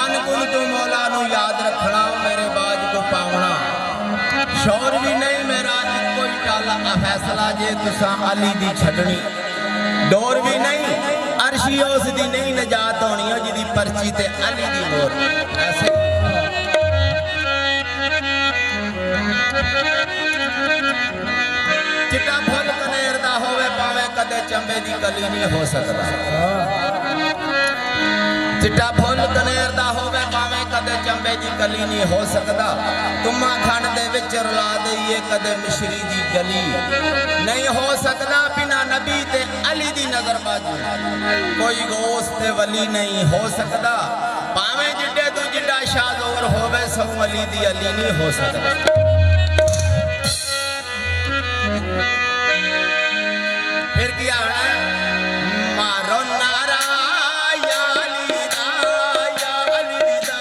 मन गुण तू मौला नू याद रखना मेरे बाज को पावना शौर भी नहीं मेरा कोई टाला फैसला जे तुसा अली दी छड़नी डोर भी नहीं अर्शी उस दी नहीं नजात होनी है जिदी पर्ची ते अली दी मोर ऐसे चिट्टा फुल कनेर दा होवे पावे कदे चंबे दी कली नहीं हो सकदा चिट्टा फुल कनेर दा होवे पावे कदे चंबे दी कली नहीं हो सकदा तुमा खंड दे विच रुला दईए कदे मिश्री दी गली नहीं हो सकदा बिना नबी ते अली दी नजर बाजू कोई गोस ते वली नहीं हो सकदा पावे जिड्डे तू जिड्डा शाहजोर होवे सो अली दी अली नहीं हो सकदा फिर क्या है मारो नारा या अली दा या अली दा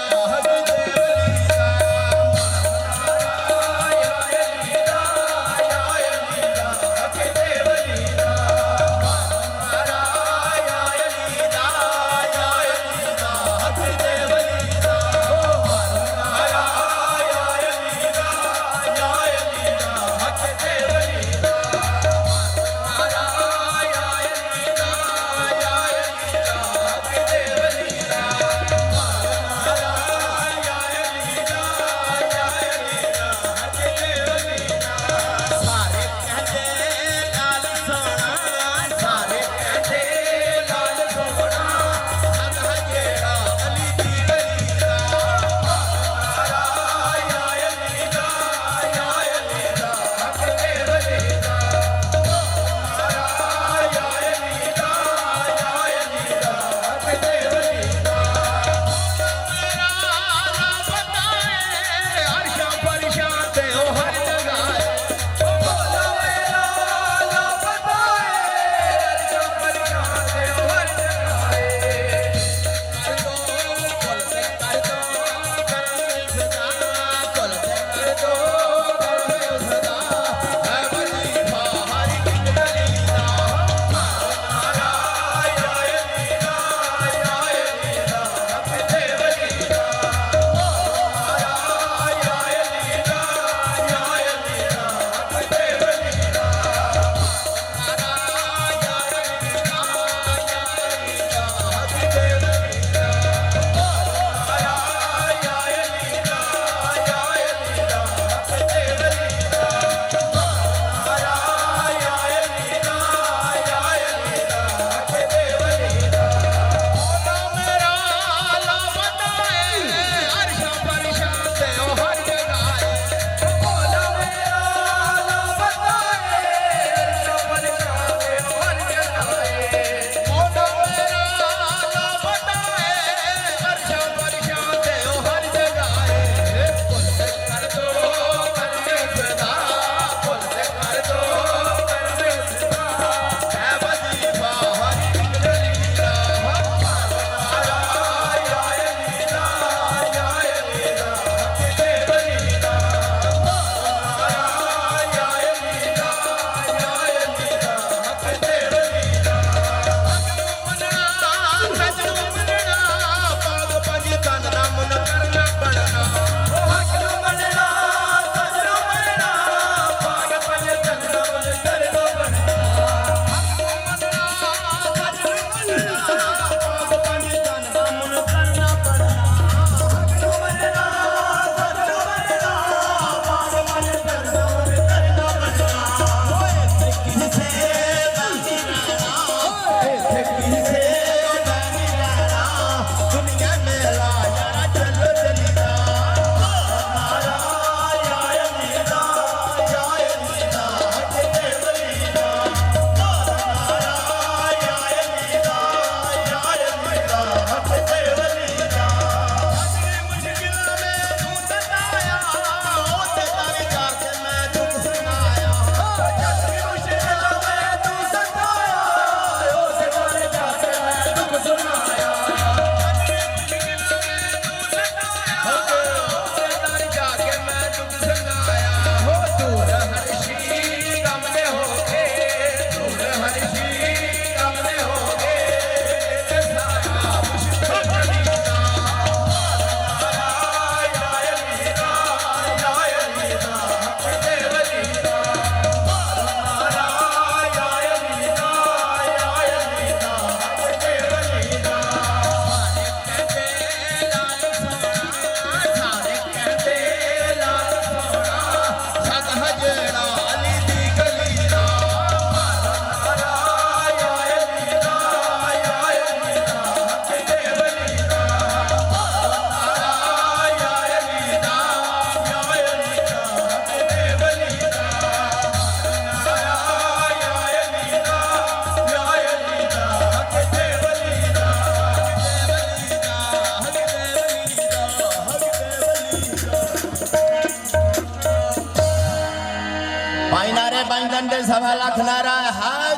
सवा लाख नारा हाय।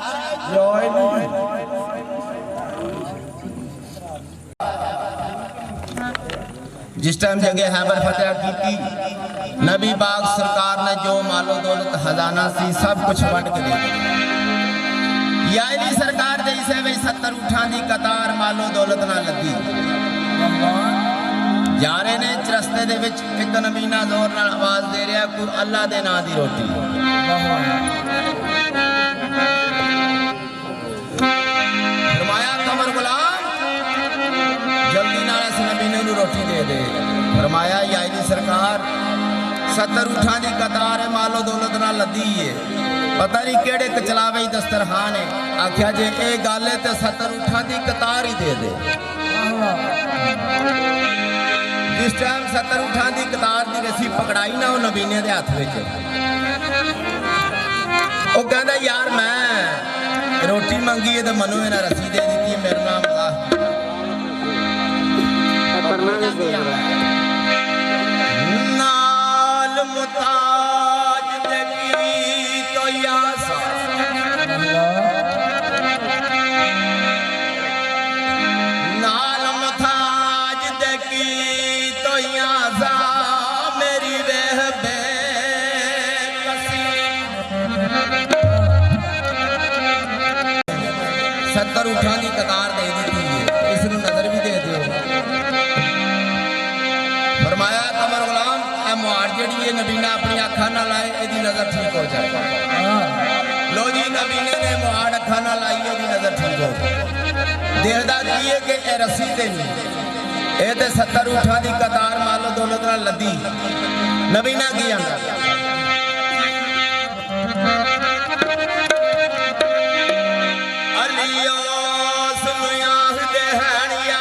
जिस टाइम जगह हैबर फतेह की थी, नबी बाग सरकार ने जो मालो दौलत खजाना सी सब कुछ वंड के दे यानी सरकार दे इसे वे 70 उठां दी कतार मालो दौलत ना लगी जा रहे ने रस्ते दे विच एक नबीना जोर नाल आवाज दे रहा कोई अल्लाह दे नां दी रोटी फरमाया कमर गुलाम जल्दी नाल इस नबीने नूं रोटी दे दे। फरमाया यानी सरकार 70 उठां दी कतार है मालो दौलत नाल लदी है पता नहीं केड़े कचलावे दस्तरखान है आख्या जे ए गल है ते 70 उठां दी कतार ही दे दे। जिस टाइम 70 उठां दी कतार दी रस्सी पकड़ाई ना वो नबीने दे हाथ विच वो कहंदा यार मैं रोटी मंगी है तो मनु इन्हां रस्सी दे दी मेरे नाम नाल मुताज दकी तो यासा नाल मुताज दकी तो यासा मेरी वेह बे 70 उठां दी कतार दे दी इस नजर भी दे दो। फरमाया कमर गुलाम ए मुहार जेड़ी है नबीना अपनी अखा ना लाए एदी नजर ठीक हो जाए। लो जी नबीने ने मुहार अखा ना लाई एदी नजर ठीक हो गई। देखदा की है कि ए रस्सी ते नहीं ए ते 70 उठां दी कतार मालो दौलत नाल लदी नबीना की आंदा